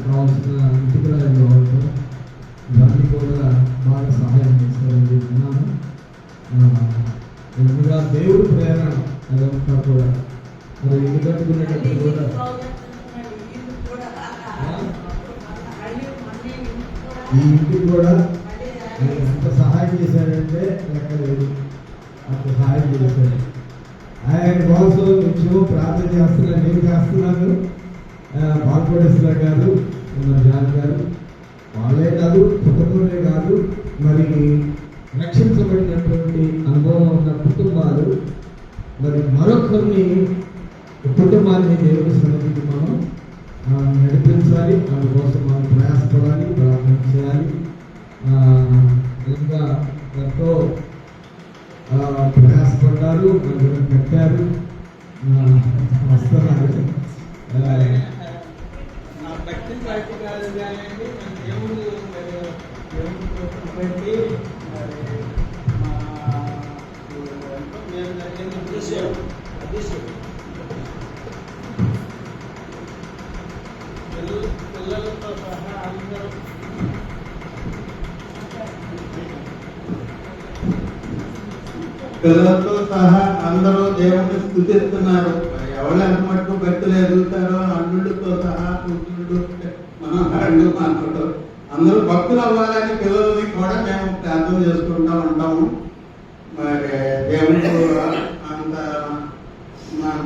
కావాల్సిన ఇటుకల ఇవ్వడం ఇవన్నీ కూడా బాగా సహాయం చేస్తారని చెప్తున్నాను. ముందుగా దేవుడు ప్రేరణ అదంతా కూడా మరి ఇల్లు కట్టుకునేటప్పుడు కూడా ఈ ఇంటికి కూడా ఆయన ఎంత సహాయం చేశాడంటే లెక్క లేదు. అంత సహాయం చేశాడు. ఆయన కోసం నిత్యం ప్రార్థన చేస్తున్నాను. నేను చేస్తున్నాను. బాల్కోటేశ్వర గారు, జాన్ గారు వాళ్ళే కాదు, కుటుంబమే కాదు, మరి రక్షించబడినటువంటి అనుభవం ఉన్న కుటుంబాలు మరి మరొకరిని కుటుంబాన్ని దేవుని సన్నిధికి మనం నడిపించాలి. అందుకోసం మనం ప్రయాసపడాలి, ప్రార్థన చేయాలి. ఇంకా ఎంతో ప్రయాసపడ్డారు, మందిరం కట్టారు, వస్తున్నారు. పిల్లలతో సహా అందరూ పిల్లలతో సహా అందరూ దేవుడిని స్తుతిస్తున్నారు. ఎవరు ఎంత మటుకు భక్తులు ఎదుగుతారో అల్లుడితో సహా కూతుళ్ళు మనోహరుడు అందరూ భక్తులు అవ్వాలని పిల్లల్ని కూడా మేము ప్రార్థన చేసుకుంటూ ఉంటాము. మరి దేవుడు అంత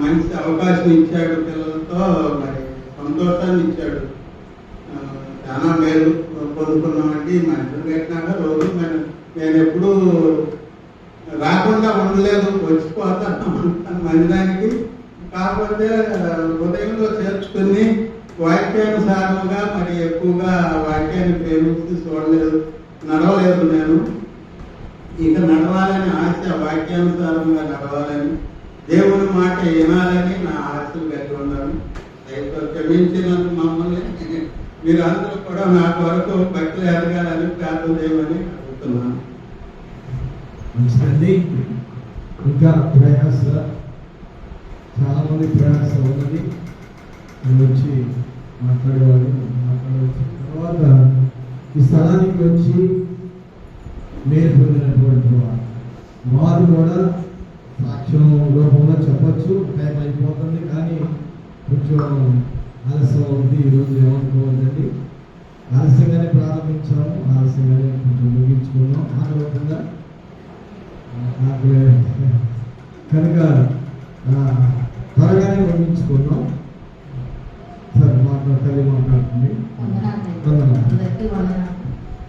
మంచి అవకాశం ఇచ్చాడు, పిల్లలతో మరి సంతోషాన్ని ఇచ్చాడు. చాలా మేలు పొందుకున్నామండి. మా ఇంట్లో పెట్టినాక రోజు నేను ఎప్పుడూ రాకుండా ఉండలేదు, వచ్చిపోతాను మందిరానికి. కాకపోతే ఉదయంలో చేర్చుకుని వాక్యానుసారంగా మరి ఎక్కువగా వాక్యాన్ని ప్రేమిస్తూ చూడలేదు, నడవలేదు. నేను ఇక నడవాలని ఆశ, వాక్యానుసారంగా నడవాలని, దేవుని మాట వినాలని నా ఆశలు కలిగి ఉన్నాను. క్షమించినందుకు మమ్మల్ని మీరు అందరూ కూడా నా కొరకు భక్తులు ఎదగాలని ప్రార్థన చేయమని అడుగుతున్నాను. మంచిదండి. ఇంకా ప్రయాస, చాలా మంది ప్రయాస ఉన్నది. వచ్చి మాట్లాడేవాళ్ళు మాట్లాడవచ్చు. తర్వాత ఈ స్థలానికి వచ్చి మేలు పొందినటువంటి వారు కూడా సాక్ష్యం రూపంలో చెప్పచ్చు. టైం అయిపోతుంది, కానీ కొంచెం ఆలస్యం అవుతుంది. ఈరోజు ఏమనుకోవద్దండి, ఆలస్యంగానే ప్రారంభించాము, ఆలస్యంగానే కొంచెం ముగించుకున్నాం. ఆనందంగా కనుక త్వరగానే ముగించుకున్నాం. సరే మాట్లాడుతుంది.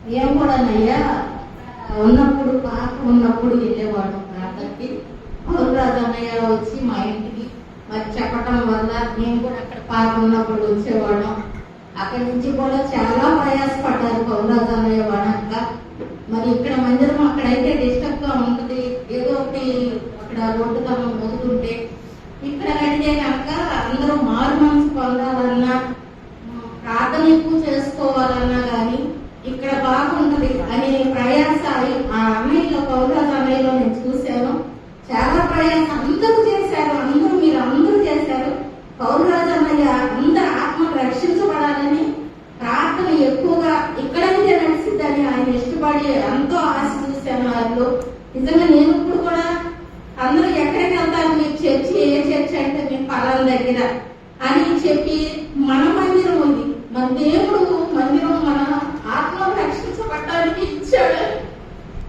మేము కూడా అయ్యా ఉన్నప్పుడు పాప ఉన్నప్పుడు వెళ్ళేవాడు ప్రార్థనకి. పౌరురాజు అన్నయ్య వచ్చి మా ఇంటికి మరి చెప్పటం వల్ల మేము కూడా అక్కడ పాప ఉన్నప్పుడు వచ్చేవాళ్ళం. అక్కడి నుంచి కూడా చాలా ప్రయాసపడ్డారు పౌరురాజు అన్నయ్య వాడక. మరి ఇక్కడ మందిరం అక్కడైతే డిస్టర్బ్ గా ఉంటుంది, ఏదో ఒకటి అక్కడ రోడ్డు తనం మోగుతుంటే. ఇక్కడ అడిగే కనుక అందరూ మారు మనసు పొందాలన్నా, ప్రార్థన ఎక్కువ చేసుకోవాలన్నా కానీ ఇక్కడ బాగుంటది అనే ప్రయాస ఆ అన్నయ్యలో, పౌరాజు అన్నయ్యలో నేను చూశాను. చాలా ప్రయాస అందరూ చేశారు, మీరు అందరూ చేశారు. పౌరాజు అన్నయ్య అందరు ఆత్మను రక్షించబడాలని ప్రార్థన ఎక్కువగా ఇక్కడైతే నడిచిద్దని ఆయన ఇష్టపడి ఎంతో ఆశ చూశాను వాళ్ళు. నిజంగా నేను ఇప్పుడు కూడా అందరూ ఎక్కడికి వెళ్తారు, మీరు చర్చి, ఏ చర్చి అంటే మేము పలాల దగ్గర అని చెప్పి, మన మందిరం ఉంది, మన దేవుడు మందిరం మన ఆత్మ రక్షించబడటానికి ఇచ్చాడు.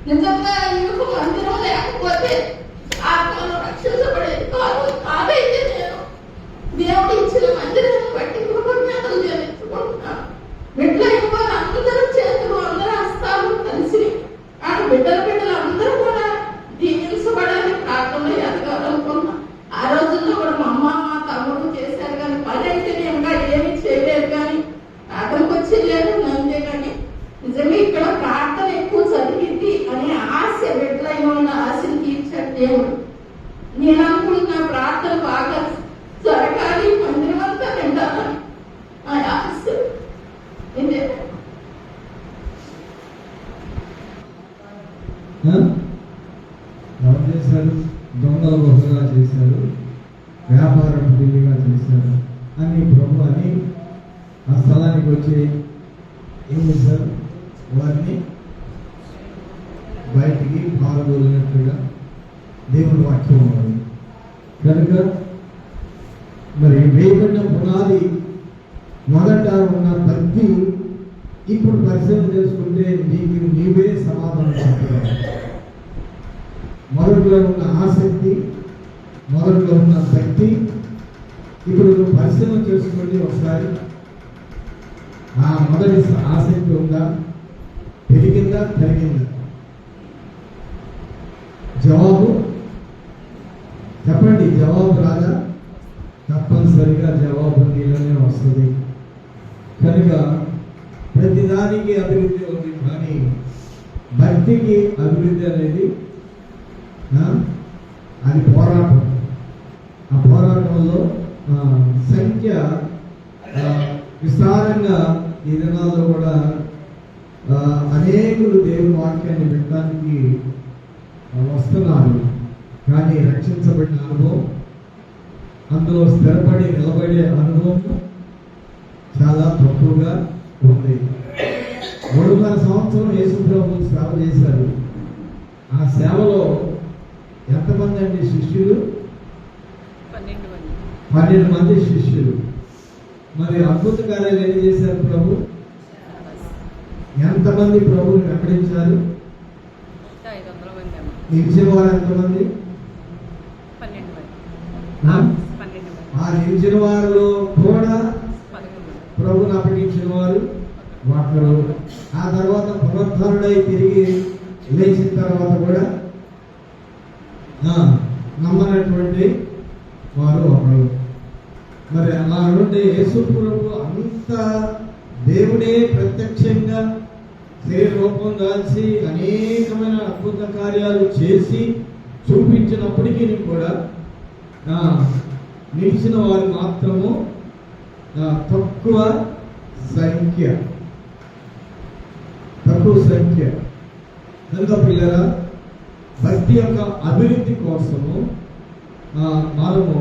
నిజంగా ఇందుకు మందిరం లేకపోతే ఆత్మను రక్షించబడేది కాదు. కాదైతే నేను దేవుడు ఇచ్చిన మందిరాన్ని బట్టి కృతజ్ఞతలు చెల్లించుకుంటున్నాను. బిడ్డలైన వారు అందరూ చేతులు, అందరూ హస్తాలు కలిసి బిడ్డలు అందరూ కూడా దీవించబడాలని ప్రార్థనలో ఎదగాలనుకున్నా. ఆ రోజుల్లో కూడా మా అమ్మ, మా తమ్ముడు చేశారు, కానీ పని అయితే ఇంకా ఏమీ చేయలేదు. కానీ ప్రార్థనకు వచ్చి లేదు అంతే. కానీ నిజంగా ఇక్కడ ప్రార్థన ఎక్కువ చదివింది అనే ఆశ, బిడ్డలైన ఉన్న ఆశని తీర్చాడు దేవుడు. నేను అనుకుంటున్నా ప్రార్థన బాగా జరగాలి, మందిరం అంతా నిండాలని ఆ ఆశ. ప్రభు అని ఆ స్థలానికి వచ్చి ఏం చేశారు? వారిని బయటికి పాల్గొలినట్లుగా దేవుని వాక్యం ఉన్నది. కనుక మరి వేయబడిన పునాది మొదట ఉన్న భక్తి ఇప్పుడు పరిశీలన చేసుకుంటే నీకు నీవే సమాధానం చెప్పగలవు. మొదట్లో ఉన్న ఆసక్తి, మొదట్లో ఉన్న భక్తి ఇప్పుడు నువ్వు పరిశీలన చేసుకోండి ఒకసారి. ఆ మొదటి ఆసక్తి ఉందా? పెరిగిందా? తరిగిందా? జవాబు చెప్పండి. జవాబు రాదా? తప్పనిసరిగా జవాబు నీలోనే వస్తుంది. కనుక ప్రతిదానికి అభివృద్ధి ఉంది, కానీ భక్తికి అభివృద్ధి అనేది అది పోరాటం. ఆ పోరాటంలో సంఖ్య విస్తారంగా ఈ దినాల్లో కూడా అనేకులు దేవుని వాక్యాన్ని వినడానికి వస్తున్నారు, కానీ రక్షించబడిన అనుభవం, అందులో స్థిరపడి నిలబడే అనుభవం చాలా తక్కువగా ఉంది. 3.5 సంవత్సరం యేసు ప్రభు సేవ చేశారు. ఆ సేవలో ఎంతమంది అండి శిష్యులు? 12 మంది శిష్యులు. మరి అద్భుత కార్యాలు ఏం చేశారు ప్రభు? ఎంతమంది ప్రభుని వెంబడించారు? నిలిచిన వారు ఎంతమంది? 12. ఆ నిలిచిన వారిలో కూడా ప్రభుని అప్పగించిన వారు ఒకరు. ఆ తర్వాత పునరుద్ధరుడై తిరిగి లేచిన తర్వాత కూడా నమ్మనటువంటి వారు ఒకరు. మరి అలా ఉంటే యేసు ప్రభు అంత దేవుడే ప్రత్యక్షంగా శరీర రూపం దాల్చి అనేకమైన అద్భుత కార్యాలు చేసి చూపించినప్పటికీ కూడా నిలిచిన వారు మాత్రము తక్కువ సంఖ్య. కనుక పిల్లరా, భక్తి యొక్క అభివృద్ధి కోసము మనము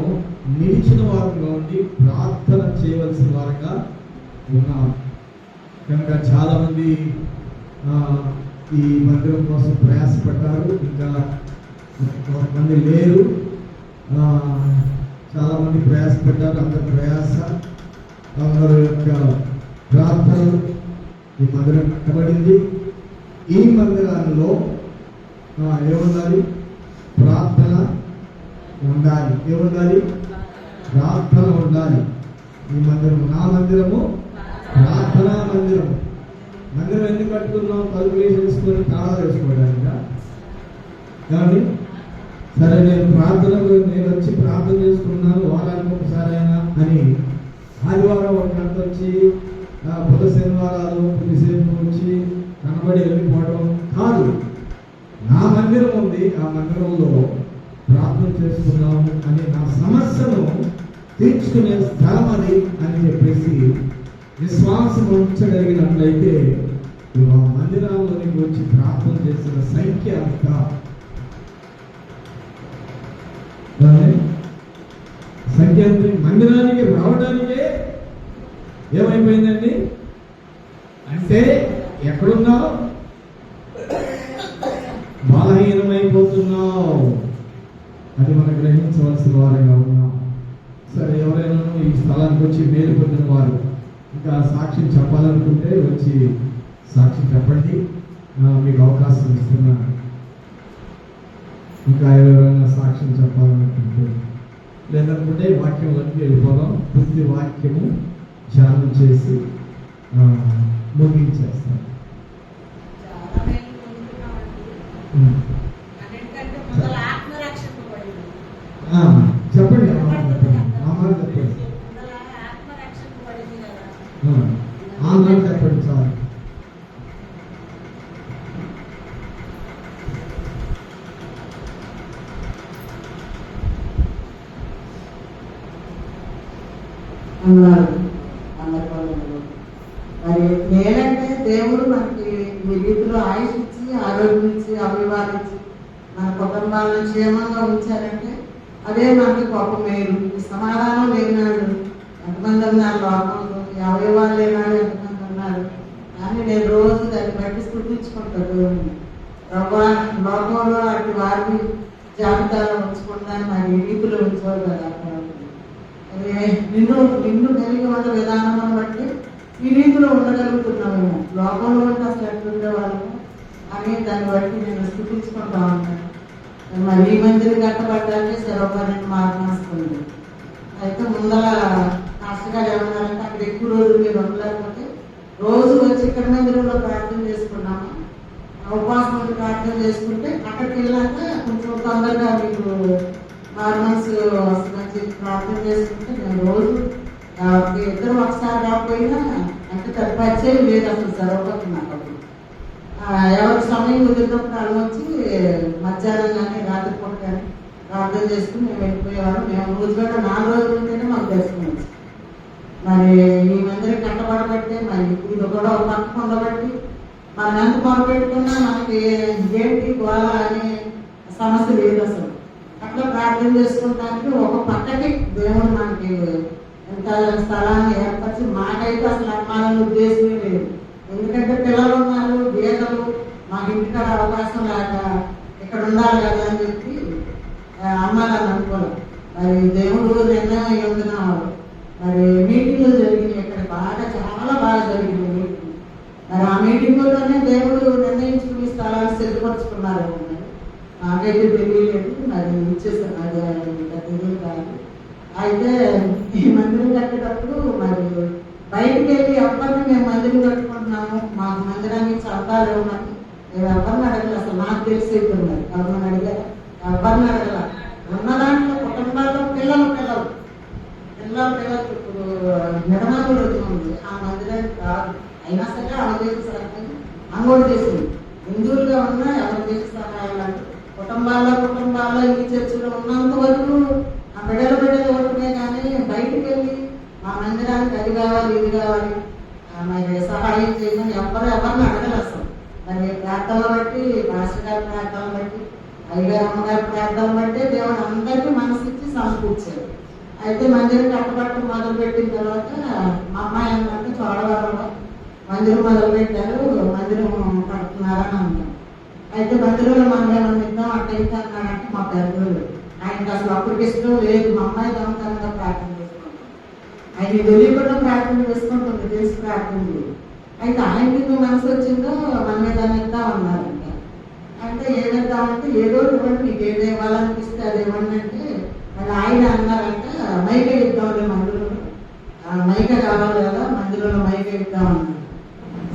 నిలిచిన వారంగా ఉండి ప్రార్థన చేయవలసిన వారంగా ఉన్నాం. కనుక చాలా మంది ఈ మందిరం కోసం ప్రయాసపడ్డారు, ఇంకా కొంతమంది లేరు. చాలా మంది ప్రయాసపడ్డారు. అందరి ప్రయాస, అందరి యొక్క ప్రార్థనలు ఈ మందిరం కట్టబడింది. ఈ మందిరాల్లో ఏముండాలి? ప్రార్థన ఉండాలి. ఏముండాలి? ప్రార్థన ఉండాలి. ఈ మందిరం నా మందిరము ప్రార్థనా మందిరం. మందిరం ఎందుకు కట్టుకున్నాం? తలుపులు వేసుకొని తాళాలు వేసుకోవడానికి కానీ సరే, నేను వచ్చి ప్రార్థన చేసుకున్నాను వారానికి ఒకసారి అయినా అని ఆదివారం ఒక గంట వచ్చి బుధ శనివారాలు కొద్దిసేపు వచ్చి కనబడి వెళ్ళిపోవడం కాదు. నా మందిరం ఉంది, ఆ మందిరంలో ప్రార్థన చేసుకున్నాము అని నా సమస్యను తీర్చుకునే స్థలం అది అని చెప్పేసి విశ్వాసం ఉంచగలిగినట్లయితే ఆ మందిరంలోనికి వచ్చి ప్రార్థన చేసిన సంఖ్య అంత మందిరానికి రావడానికే ఏమైపోయిందండి అంటే ఎక్కడున్నావు? బలహీనమైపోతున్నావు. అది మనం గ్రహించవలసిన వారిగా ఉన్నాం. సరే, ఎవరైనా ఈ స్థలానికి వచ్చి మేలు పొందిన వారు ఇంకా సాక్ష్యం చెప్పాలనుకుంటే వచ్చి సాక్ష్యం చెప్పండి, మీకు అవకాశం ఇస్తున్నాను. ఇంకా ఎవరైనా సాక్ష్యం చెప్పాలనుకుంటే, లేదనుకుంటే వాక్యంలోకి వెళ్ళిపోదాం. పూర్తి వాక్యము ధ్యానం చేసి ముగించేస్తాం. చెప్పండి అమ్మాయి చెప్పండి. ఆమె చెప్పండి చాలు. మరి నేనంటే దేవుడు మనకి ఈ రీతిలో ఆయుష్ ఇచ్చి ఆరోగ్యం ఇచ్చి అభివాదించి మన కుటుంబాలను క్షేమంగా ఉంచారంటే అదే మనకి గొప్ప మేలు. సమాధానం లేనాడు ఎంతమంది ఉన్నారు లోకంలో, అవయవాలు లేనాడు ఎంతమంది ఉన్నారు. కానీ నేను రోజు దాన్ని బట్టి స్థుతించుకుంటాను. ప్రభా లోకంలో అటు వారిని జాబితాలో ఉంచకుండా మరి రీతిలో ఉంచారు కదా. నిన్ను నిన్ను కలిగి ఉన్న విధానం బట్టి ఈ రీతిలో ఉండగలుగుతున్నాము. లోకంలో ఉంటే అసలు ఎట్లుండేవాళ్ళము అని దాన్ని బట్టి నేను స్థుతించుకుంటా ఉన్నాను. మరి ఈ మందిని కట్టబడ్డాకే శరభాన్ని మార్చేస్తుంది. అయితే ముందర కష్టకాలు ఏమన్నారంటే అక్కడ ఎక్కువ రోజులు మీరు ఉండలేకపోతే రోజు వచ్చి ఇక్కడ మందిరంలో ప్రార్థన చేసుకున్నాము. ఉపవాసం ఉండి ప్రార్థన చేసుకుంటే అక్కడికి వెళ్ళాక కొంచెం తొందరగా మీకు హార్మోన్స్ మంచి ప్రార్థన చేసుకుంటే నేను రోజు ఇద్దరు ఒకసారి రాకపోయినా అంటే పరిచయం లేదు అసలు జరగకపోతే నాకు అప్పుడు. ఎవరికి సమయం కుదిరినప్పుడు అలా వచ్చి మధ్యాహ్నం కానీ రాత్రిపూట కానీ ప్రార్థన చేసుకుని మేము వెళ్ళిపోయేవారు. మేము రోజు కూడా 4 రోజులు ఉంటేనే మాకు దర్శనం వచ్చింది. మరి ఈ మందిరం కట్టబడబట్టే మరి ఇది కూడా ఒక పక్కన ఉండబట్టి మనం ఎంత మొదలుపెట్టుకున్నా మనకి ఏంటి గోళ అనే సమస్య లేదు అసలు. అట్లా ప్రార్థన చేసుకోవడానికి ఒక పక్కకి దేవుడు మనకి ఎంత స్థలాన్ని ఏర్పరిచి మాకైతే అసలు అమ్మాలని ఉద్దేశమే లేదు. ఎందుకంటే పిల్లలు ఉన్నారు, గీతలు, మాకు ఇంటికాడ అవకాశం లేక ఇక్కడ ఉండాలి కదా అని చెప్పి అమ్మాలని అనుకోలేదు. మరి దేవుడు నిర్ణయం అయ్యి ఉంటున్నాడు. మరి మీటింగ్లు జరిగినాయి ఇక్కడ బాగా, చాలా బాగా జరిగినాయి మీటింగ్. మరి ఆ మీటింగ్లోనే దేవుడు నిర్ణయించుకుని స్థలాలు సిద్ధపరచుకున్నారు. నాకైతే తెలియలేదు, మరి ఇచ్చేసాను. అది తెలియదు కాదు. అయితే ఈ మందిరం కట్టేటప్పుడు మరి బయటికి వెళ్ళి ఎవరిని మేము మందిరం కట్టుకుంటున్నాము, మాకు మందిరానికి చందాలు ఇవ్వమని నేను ఎవరిని అడగలేదు. అసలు నాకు తెలిసి అవుతున్నారు ఎవరిని అడిగారు, ఎవరిని అడగల. ఉన్న దాంట్లో కుటుంబాల్లో పిల్లలు ఇప్పుడు నిర్మాణం ఉంది ఆ మందిరానికి కాదు. అయినా సరే ఆమె చేసే సహాయం అంగోడు చేసింది. హిందువులుగా ఉన్నా ఎవరు చేసే సహాయాలు కుటుంబాల్లో ఈ చర్చలో ఉన్నంత వరకు ఆ బిడ్డలు ఒకటే. కానీ బయటికి వెళ్ళి మా మందిరానికి అది కావాలి ఇది కావాలి మరి సహాయం చేయమని ఎవరిని అడగలు అసలు. మరి ప్రార్థనలు బట్టి, మాస్టర్ గారి ప్రార్థనలు బట్టి, అయ్యగారు అమ్మగారి ప్రార్థనలు బట్టి దేవుడు అందరికీ మనసు ఇచ్చి సమకూర్చారు. అయితే మందిరం కట్టబట్టు మొదలు పెట్టిన తర్వాత మా అమ్మాయి అన్నట్టు చోడవరంలో మందిరం మొదలు పెట్టారు, మందిరం కడుతున్నారని అన్నారు. అయితే మందిరంలో మనం ఏమన్నా ఇద్దాం అట్ట అన్నాడంటే మా పెద్దలు ఆయనకి అసలు అప్పటికి ఇష్టం లేదు. మా అమ్మాయి దొంగతనంగా ప్రార్థన చేసుకుంటాం, ఆయన తెలియకుండా ప్రార్థన చేసుకుంటుంది, తెలిసి ప్రార్థన లేదు. అయితే ఆయనకి మనసు వచ్చిందో మన మీద ఇద్దాం అన్నారంట. అంటే ఏమిద్దామంటే ఏదో ఇవ్వండి, మీకు ఏది ఇవ్వాలనిపిస్తే అది ఇవ్వండి అంటే మరి ఆయన అన్నారంట మైక ఇద్దాంలే మందిరంలో, మైక కావాలి కదా మందిరంలో మైక ఇద్దామన్నారు.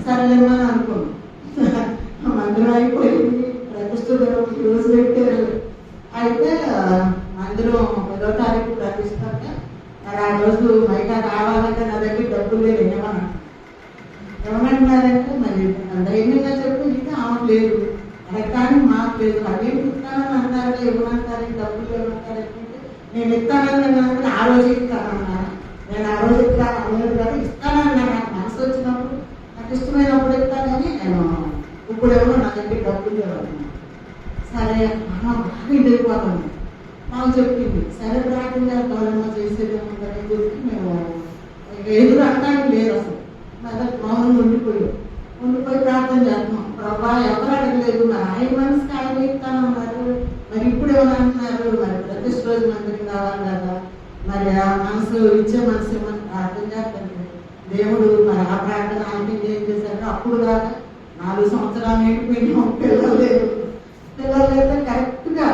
సరేలేమని అనుకోండి. మందిరం అయిపోయింది, ప్రతిష్ఠ రోజు పెట్టారు. అయితే మందిరం 10వ తారీఖు ప్రతిష్ఠ. మరి ఆ రోజు మైకా కావాలంటే నా దగ్గర డబ్బులు లేదు ఏమనంటున్నారంటే మరి ధైర్యంగా చెప్పి ఇది ఆమెకు లేదు కానీ మాకు లేదు. అదేం ఇస్తానని అంటారు, ఇవ్వమంటారు, డబ్బులు ఇవ్వమంటారు. నేను ఇస్తానని ఆ రోజు ఇస్తానన్నా, నేను ఆ రోజు ఇస్తాను అన్నారు కదా, ఇస్తానన్నా. నాకు మనసు వచ్చినప్పుడు నాకు ఇష్టమైనప్పుడు ఇస్తానని నేను ఇప్పుడు ఎవరో నా దగ్గర డబ్బులు ఇవ్వాలి. సరే బాగా వెళ్ళిపోతాను. మాకు చెప్పింది సరే ప్రార్థన చేస్తామో చేసేదేముందని చెప్పి మేము ఎదురు అంటానికి లేదు అసలు. మౌనంగా ఉండిపోయి ప్రార్థన చేస్తున్నాం. ప్రభా ఎవరు అడగలేదు, మరి ఆయన మనసుకి ఆయన ఇస్తానన్నారు, మరి ఇప్పుడు ఏమని అంటున్నారు, మరి ప్రతిష్ఠ రోజు మందిరం కావాలి కదా, మరి ఆ మనసు ఇచ్చే మనసు ఏమని ప్రార్థన చేస్తాను. దేవుడు మరి ఆ ప్రార్థన ఆయనకి ఏం చేశారు. అప్పుడు కాక 4 సంవత్సరాలు నిండిపోయినాం, పిల్లలు అయితే కరెక్ట్గా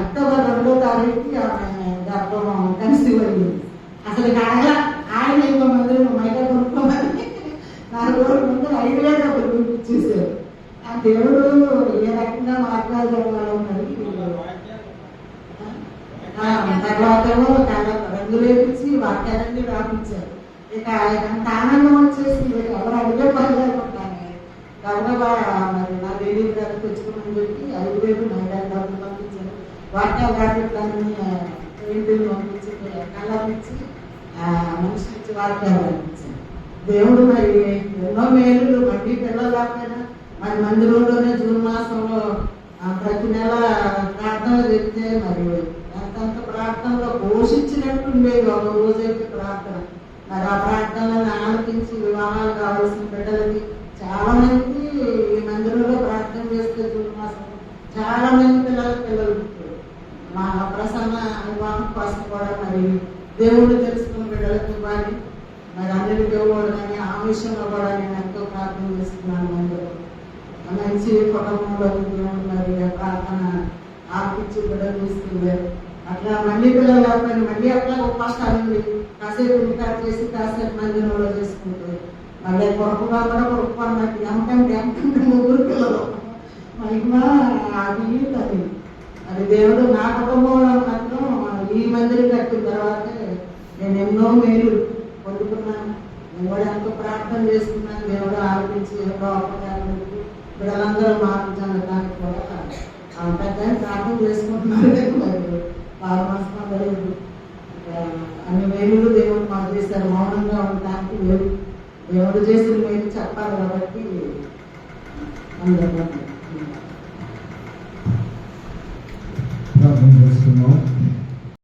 అక్టోబర్ 2వ తారీఖుకి ఆమె గర్భం కన్సీవ్ అయింది. అసలు ఆయన ఇంకో మందిరం మైక కొనుక్కోమని 4 రోజుల ముందు 5,000 డబ్బులు పంపించేశారు. ఆ దేవుడు ఏ రకంగా మాట్లాడగలవాలో మరి. తర్వాత రంగులు వేపించి వాక్యాలన్నీ రాపించారు. ఇక ఆయనంత ఆనందం వచ్చేసింది, ఎవరు అడిగే పని లేకుండానే గబగబా మరి నా దేవి గారికి తెచ్చుకోమని చెప్పి 5,000 మైదాన్ని డబ్బులు పంపించారు. వాక్యాలు రాబెట్టాలని పెయింటింగ్ పంపించి కలర్ ఇచ్చి మనిషి ఇచ్చి వాక్యాలు పంపించారు. దేవుడు మరి ఎన్నో మేలు. మళ్ళీ పిల్లలు కాకపోయినా మరి మందిరంలోనే జూన్ మాసంలో ప్రతి నెల ప్రార్థనలు చెప్తే మరి ఎంతంత ప్రార్థనలో పోషించినట్టు ఉండేది ఒక రోజైతే ప్రార్థన. మరి ఆ ప్రార్థనలను ఆలకించి వివాహాలు కావాల్సిన బిడ్డలకి చాలా మంది ఈ మందిరంలో ప్రార్థన చేస్తే చూడమాసం చాలా మంది పిల్లలు పుట్టారు. మా ప్రసన్న వివాహం కోసం కూడా మరి దేవుడు తెలుసుకున్న బిడ్డలకు ఇవ్వాలి, మరి అందరికీ ఇవ్వకూడదు కానీ ఆ విషయంలో కూడా నేను ఎంతో ప్రార్థన చేస్తున్నాను. అందరూ మంచి కుటుంబంలో దేవుడు మరి ప్రార్థన ఆపించి బిడ్డలు తీసుకెళ్ళారు. అట్లా మళ్ళీ పిల్లలు లేకపోయినా మళ్ళీ అట్లా ఉపవాసాలు ఉంది, కాసేపు ఇంకా చేసి కాసేపు మందిరంలో చేసుకుంటే మళ్ళీ కొడుకుగా కూడా కొడుకు అన్నట్టు ఎంతంటే ముగ్గురు పిల్లలు మహిమ అది అది అది దేవుడు నా కుటుంబంలో మాత్రం ఈ మందిరం కట్టిన తర్వాత నేను ఎన్నో మేలు పొందుకున్నాను. నేను కూడా ఎంతో ప్రార్థన చేసుకున్నాను. దేవుడు ఆలోచించి బిడ్డలందరూ మార్పు చెందడానికి కూడా పెద్ద ప్రార్థన చేసుకుంటున్నాను. మరి 6 మాసం లేదు అన్ని మేలులు దేవుడు మాకు చేశారు. మౌనంగా ఉండడానికి లేదు, దేవుడు చేసిన మేలు చెప్పాలి కాబట్టి ప్రార్థన చేస్తున్నాం.